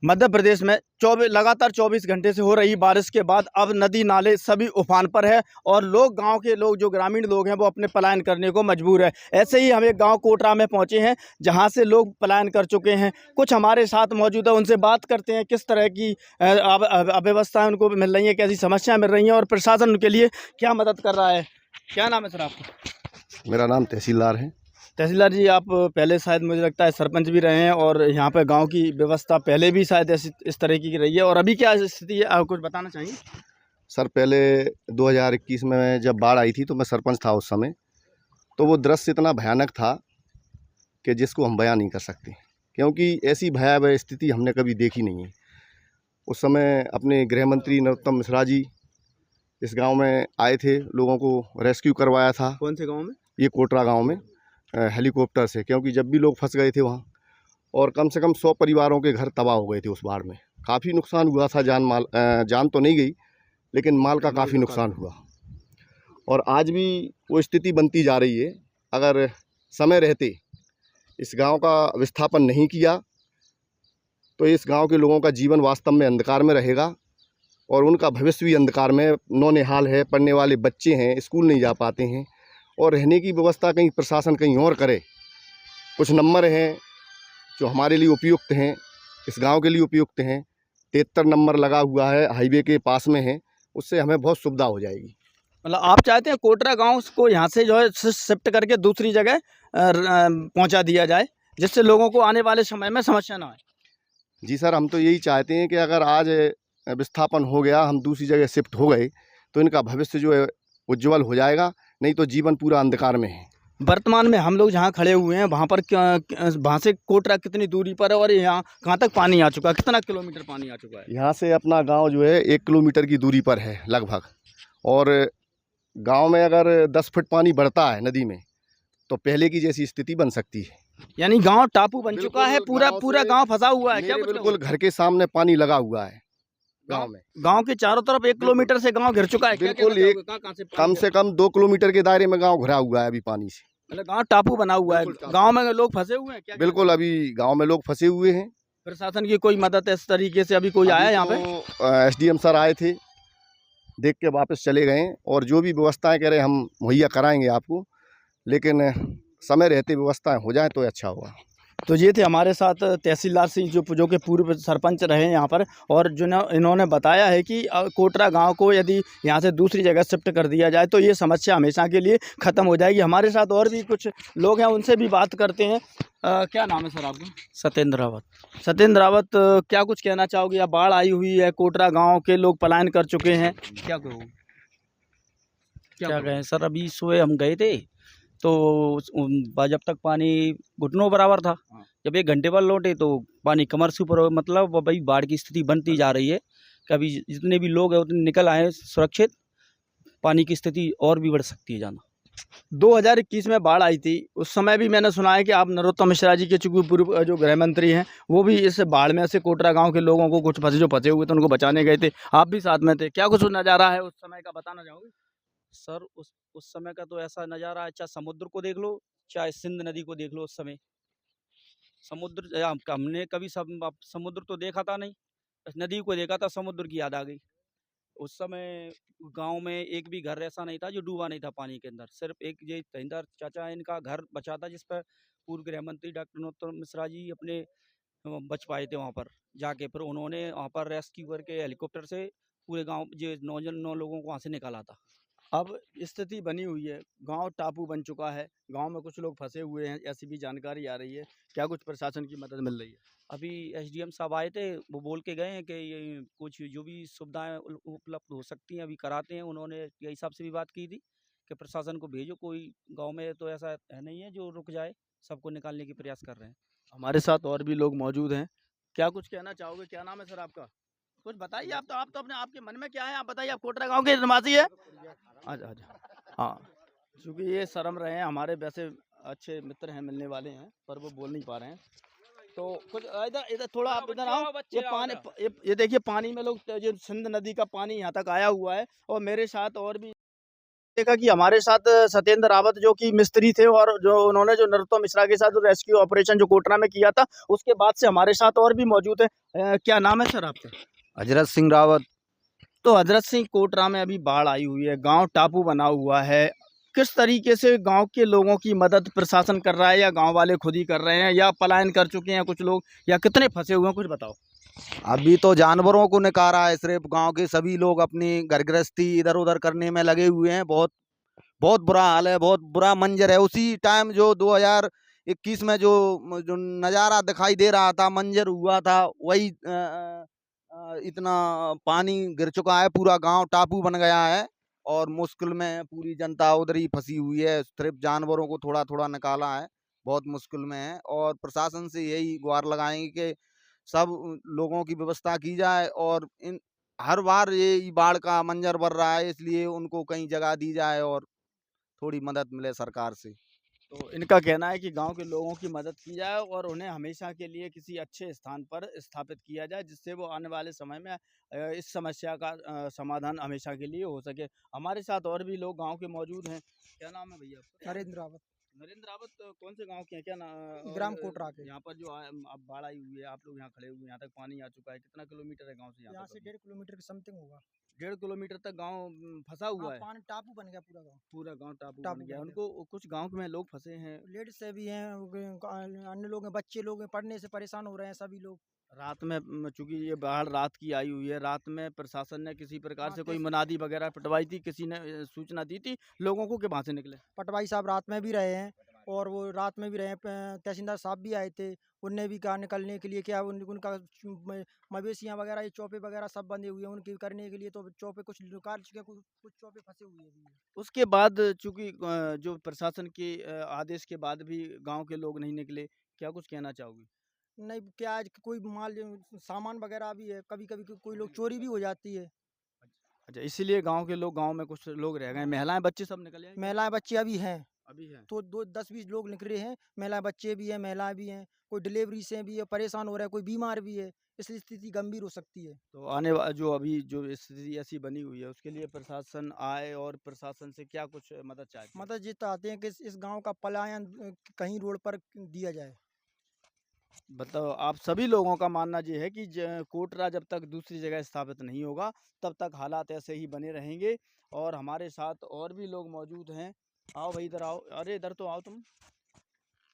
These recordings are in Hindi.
मध्य प्रदेश में लगातार 24 घंटे से हो रही बारिश के बाद अब नदी नाले सभी उफान पर है और गांव के लोग जो ग्रामीण लोग हैं वो अपने पलायन करने को मजबूर है। ऐसे ही हम एक गांव कोटरा में पहुंचे हैं जहां से लोग पलायन कर चुके हैं। कुछ हमारे साथ मौजूद है, उनसे बात करते हैं किस तरह की अव्यवस्थाएं उनको मिल रही हैं, कैसी समस्याएं मिल रही हैं और प्रशासन उनके लिए क्या मदद कर रहा है। क्या नाम है सर आपका? मेरा नाम तहसीलदार है। तहसीलदार जी, आप पहले शायद मुझे लगता है सरपंच भी रहे हैं और यहाँ पर गांव की व्यवस्था पहले भी शायद इस तरह की रही है और अभी क्या स्थिति है, आप कुछ बताना चाहिए? सर, पहले 2021 में जब बाढ़ आई थी तो मैं सरपंच था उस समय। तो वो दृश्य इतना भयानक था कि जिसको हम बयान नहीं कर सकते, क्योंकि ऐसी भयावह स्थिति हमने कभी देखी नहीं है। उस समय अपने गृह मंत्री नरोत्तम मिश्रा जी इस गांव में आए थे, लोगों को रेस्क्यू करवाया था। कौन से गाँव में? ये कोटरा गाँव में हेलीकॉप्टर से, क्योंकि जब भी लोग फंस गए थे वहाँ, और कम से कम 100 परिवारों के घर तबाह हो गए थे उस बाढ़ में। काफ़ी नुकसान हुआ था, जान तो नहीं गई लेकिन माल का काफ़ी नुकसान हुआ। और आज भी वो स्थिति बनती जा रही है। अगर समय रहते इस गांव का विस्थापन नहीं किया तो इस गांव के लोगों का जीवन वास्तव में अंधकार में रहेगा और उनका भविष्य भी अंधकार में नौनिहाल है। पढ़ने वाले बच्चे हैं, स्कूल नहीं जा पाते हैं और रहने की व्यवस्था कहीं प्रशासन कहीं और करे। कुछ नंबर हैं जो हमारे लिए उपयुक्त हैं, इस गांव के लिए उपयुक्त हैं। 73 नंबर लगा हुआ है, हाईवे के पास में है, उससे हमें बहुत सुविधा हो जाएगी। मतलब आप चाहते हैं कोटरा गांव को यहाँ से जो है शिफ्ट करके दूसरी जगह पहुँचा दिया जाए, जिससे लोगों को आने वाले समय में समस्या ना आए? जी सर, हम तो यही चाहते हैं कि अगर आज विस्थापन हो गया, हम दूसरी जगह शिफ्ट हो गए तो इनका भविष्य जो है उज्ज्वल हो जाएगा, नहीं तो जीवन पूरा अंधकार में है। वर्तमान में हम लोग जहाँ खड़े हुए हैं वहाँ पर वहाँ से कोटरा कितनी दूरी पर है और यहाँ कहाँ तक पानी आ चुका है? कितना किलोमीटर पानी आ चुका है? यहाँ से अपना गांव जो है 1 किलोमीटर की दूरी पर है लगभग। और गांव में अगर 10 फुट पानी बढ़ता है नदी में तो पहले की जैसी स्थिति बन सकती है। यानी गांव टापू बन चुका है, पूरा गांव फंसा हुआ है क्या? बिल्कुल घर के सामने पानी लगा हुआ है गांव में। गांव के चारों तरफ 1 किलोमीटर से गांव घिर चुका है? बिल्कुल, कम से कम 2 किलोमीटर के दायरे में गांव घिरा हुआ है अभी पानी से। मतलब गांव टापू बना हुआ है, गांव में लोग फंसे हुए हैं क्या? बिल्कुल, अभी गांव में लोग फंसे हुए हैं। प्रशासन की कोई मदद इस तरीके से अभी कोई आया यहाँ पे? SDM सर आए थे, देख के वापस चले गए और जो भी व्यवस्थाएं कह रहे हम मुहैया कराएंगे आपको, लेकिन समय रहते व्यवस्थाएं हो जाए तो अच्छा होगा। तो ये थे हमारे साथ तहसीलदार सिंह जो कि पूर्व सरपंच रहे हैं यहाँ पर, और जो इन्होंने बताया है कि कोटरा गांव को यदि यहाँ से दूसरी जगह शिफ्ट कर दिया जाए तो ये समस्या हमेशा के लिए ख़त्म हो जाएगी। हमारे साथ और भी कुछ लोग हैं, उनसे भी बात करते हैं। क्या नाम है सर आपका? सत्येंद्र रावत। सत्येंद्र रावत, क्या कुछ कहना चाहोगे? या बाढ़ आई हुई है, कोटरा गाँव के लोग पलायन कर चुके हैं, क्या कहो? क्या कहें सर, अभी सुबह हम गए थे तो जब तक पानी घुटनों बराबर था, जब 1 घंटे बाद लौटे तो पानी कमर से ऊपर, मतलब भाई बाढ़ की स्थिति बनती जा रही है कि अभी जितने भी लोग हैं उतने निकल आए सुरक्षित। पानी की स्थिति और भी बढ़ सकती है जाना। 2021 में बाढ़ आई थी, उस समय भी मैंने सुना है कि आप नरोत्तम मिश्रा जी के चूंकि पूर्व जो गृह मंत्री हैं वो भी इस बाढ़ में से कोटरा गांव के लोगों को कुछ फंसे हुए थे उनको बचाने गए थे, आप भी साथ में थे। क्या कुछ नज़ारा है उस समय का, बताना चाहोगे? सर उस समय का तो ऐसा नज़ारा है, चाहे समुद्र को देख लो चाहे सिंध नदी को देख लो। उस समय समुद्र हमने कभी समुद्र तो देखा था नहीं, बस नदी को देखा था, समुद्र की याद आ गई। उस समय गांव में एक भी घर ऐसा नहीं था जो डूबा नहीं था पानी के अंदर। सिर्फ एक ये तहिंदर चाचा इनका घर बचा था, जिस पर पूर्व गृह मंत्री डॉक्टर नरोत्तम मिश्रा जी अपने बच पाए थे वहाँ पर जाके। फिर उन्होंने वहाँ पर रेस्क्यू करके हेलीकॉप्टर से पूरे गांव जो 9 लोगों को वहाँ से निकाला था। अब स्थिति बनी हुई है, गांव टापू बन चुका है, गांव में कुछ लोग फंसे हुए हैं, ऐसी भी जानकारी आ रही है। क्या कुछ प्रशासन की मदद मिल रही है? अभी SDM साहब आए थे, वो बोल के गए हैं कि ये कुछ जो भी सुविधाएं उपलब्ध हो सकती हैं अभी कराते हैं। उन्होंने यही साहब से भी बात की थी कि प्रशासन को भेजो, कोई गांव में तो ऐसा है नहीं है जो रुक जाए, सबको निकालने की प्रयास कर रहे हैं। हमारे साथ और भी लोग मौजूद हैं, क्या कुछ कहना चाहोगे? क्या नाम है सर आपका? कुछ बताइए। आप तो अपने आपके मन में क्या है, आप बताइए। आप कोटरा गांव के निवासी है? अच्छा अच्छा, हाँ। क्योंकि ये शर्म रहे हैं, हमारे वैसे अच्छे मित्र हैं, मिलने वाले हैं, पर वो बोल नहीं पा रहे हैं। तो कुछ इधर इधर थोड़ा आप इधर आओ। ये पानी, ये देखिए पानी में लोग, ये सिंध नदी का पानी यहाँ तक आया हुआ है और मेरे साथ और भी देखा कि हमारे साथ सत्येंद्र रावत जो कि मिस्त्री थे और जो उन्होंने जो नरोत्तम मिश्रा के साथ रेस्क्यू ऑपरेशन जो कोटरा में किया था उसके बाद से हमारे साथ और भी मौजूद है। क्या नाम है सर आपका? हजरत सिंह रावत। तो हजरत सिंह, कोटरा में अभी बाढ़ आई हुई है, गांव टापू बना हुआ है, किस तरीके से गांव के लोगों की मदद प्रशासन कर रहा है या गांव वाले खुद ही कर रहे हैं या पलायन कर चुके हैं कुछ लोग या कितने फंसे हुए हैं, कुछ बताओ। अभी तो जानवरों को निकाला है, सिर्फ गांव के सभी लोग अपनी घर गृहस्थी इधर उधर करने में लगे हुए हैं। बहुत बहुत बुरा हाल है, बहुत बुरा मंजर है। उसी टाइम जो 2021 में जो नज़ारा दिखाई दे रहा था, मंजर हुआ था, वही इतना पानी गिर चुका है, पूरा गांव टापू बन गया है और मुश्किल में पूरी जनता उधर ही फंसी हुई है। सिर्फ जानवरों को थोड़ा थोड़ा निकाला है, बहुत मुश्किल में है। और प्रशासन से यही गुहार लगाएंगे कि सब लोगों की व्यवस्था की जाए और इन हर बार ये बाढ़ का मंजर बढ़ रहा है, इसलिए उनको कहीं जगह दी जाए और थोड़ी मदद मिले सरकार से। तो इनका कहना है कि गांव के लोगों की मदद की जाए और उन्हें हमेशा के लिए किसी अच्छे स्थान पर स्थापित किया जाए जिससे वो आने वाले समय में इस समस्या का समाधान हमेशा के लिए हो सके। हमारे साथ और भी लोग गांव के मौजूद हैं। क्या नाम है भैया आपका? नरेंद्र रावत, नरेंद्र रावत। कौन से गांव के हैं? क्या नाम? ग्राम कोटरा के। यहाँ पर जो अब बाढ़ आई हुई है, आप लोग यहाँ खड़े हुए हैं, यहाँ तक पानी आ चुका है, कितना किलोमीटर है गाँव से यहाँ से 1.5 किलोमीटर के समथिंग होगा। 1.5 किलोमीटर तक गाँव फंसा हुआ है। पानी टापू बन गया पूरा गाँव। पूरा गांव टापू टापू बन गया। बन उनको कुछ गांव में लोग फंसे हैं, लेडीज से भी हैं, अन्य लोग हैं, बच्चे लोग हैं, पढ़ने से परेशान हो रहे हैं सभी लोग। रात में चूंकि ये बाढ़ रात की आई हुई है, रात में प्रशासन ने किसी प्रकार हाँ, से कोई मुनादी वगैरह पिटवाई थी, किसी ने सूचना दी थी लोगों को कि वहां से निकले? पटवाई साहब रात में भी रहे हैं और वो रात में भी रहे हैं, तहसीलदार साहब भी आए थे, उनने भी कहा निकलने के लिए। क्या उनका मवेशियाँ वगैरह, ये चौपे वगैरह सब बंधे हुए हैं उनके करने के लिए, तो चौपे कुछ निकाल चुके, कुछ चौपे फंसे हुए हैं। उसके बाद चूंकि जो प्रशासन के आदेश के बाद भी गांव के लोग नहीं निकले, क्या कुछ कहना चाहोगे? नहीं, क्या आज कोई माल सामान वगैरह भी है, कभी कभी कोई लोग चोरी भी हो जाती है। अच्छा, इसीलिए गांव के लोग, गांव में कुछ लोग रह गए, महिलाएं बच्चे सब निकले हैं? महिलाएं बच्चे अभी हैं, अभी है तो 10-20 लोग निकले हैं। महिला बच्चे भी हैं, महिलाएं भी हैं, कोई डिलीवरी से भी है, परेशान हो रहा है, कोई बीमार भी है, इसलिए स्थिति गंभीर हो सकती है। तो जो अभी जो स्थिति ऐसी बनी हुई है उसके लिए प्रशासन आए और प्रशासन से क्या कुछ मदद चाहते हैं? मदद ये चाहते हैं कि इस गांव का पलायन कहीं रोड पर दिया जाए। मतलब आप सभी लोगों का मानना ये है कि कोटरा जब तक दूसरी जगह स्थापित नहीं होगा तब तक हालात ऐसे ही बने रहेंगे। और हमारे साथ और भी लोग मौजूद हैं। आओ भाई इधर आओ, अरे इधर तो आओ तुम।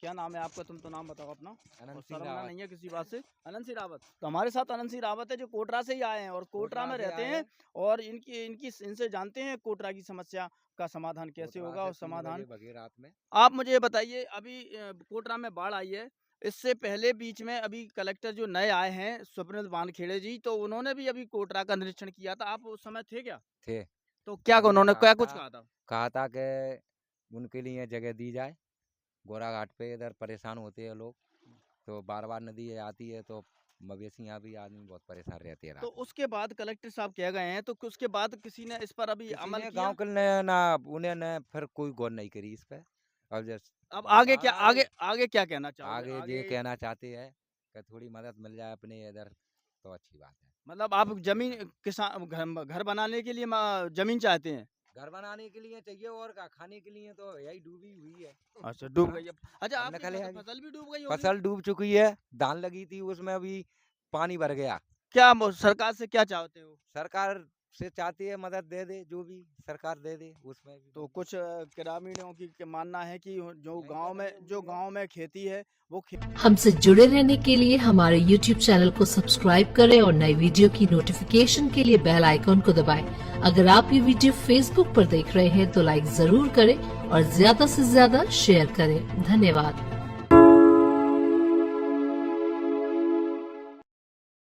क्या नाम है आपका? तुम तो नाम बताओ अपना। और शर्मना नहीं है किसी बात से? अनंत सिंह रावत। तो हमारे साथ अनंत सिंह रावत है जो कोटरा से ही आए हैं और कोटरा में रहते हैं और इनसे जानते हैं कोटरा की समस्या का समाधान कैसे होगा। और समाधान रात में आप मुझे ये बताइए, अभी कोटरा में बाढ़ आई है, इससे पहले बीच में अभी कलेक्टर जो नए आए हैं स्वप्निल वानखेड़े जी, तो उन्होंने भी अभी कोटरा का निरीक्षण किया था, आप उस समय थे क्या? थे। तो क्या उन्होंने क्या कुछ कहा था कि उनके लिए जगह दी जाए। गोरा घाट पे इधर परेशान होते हैं लोग, तो बार बार नदी आती है तो मवेशियाँ भी, आदमी बहुत परेशान रहते हैं। तो उसके बाद कलेक्टर साहब कह गए हैं, तो उसके बाद किसी ने इस पर अभी अमल किया? गाँव के ना उन्होंने फिर कोई गौर नहीं करी इस पे। अब आगे क्या, आगे क्या कहना चाहोगे? आगे ये कहना चाहते हैं कि थोड़ी मदद मिल जाए अपने इधर तो अच्छी बात है। मतलब आप जमीन किसान घर बनाने के लिए जमीन चाहते हैं? घर बनाने के लिए चाहिए और खाने के लिए तो यही डूबी हुई है। अच्छा, डूब गई। अच्छा, आपकी फसल भी डूब गई होगी? फसल डूब चुकी है, धान लगी थी उसमें भी पानी भर गया। क्या सरकार से क्या चाहते हो? सरकार से चाहती है मदद दे दे, जो भी सरकार दे दे उसमें भी। तो कुछ ग्रामीणों की मानना है कि जो गांव में खेती है वो हमसे जुड़े रहने के लिए हमारे YouTube चैनल को सब्सक्राइब करें और नई वीडियो की नोटिफिकेशन के लिए बेल आइकॉन को दबाएं। अगर आप ये वीडियो Facebook पर देख रहे हैं तो लाइक जरूर करें और ज्यादा से ज्यादा शेयर करें। धन्यवाद।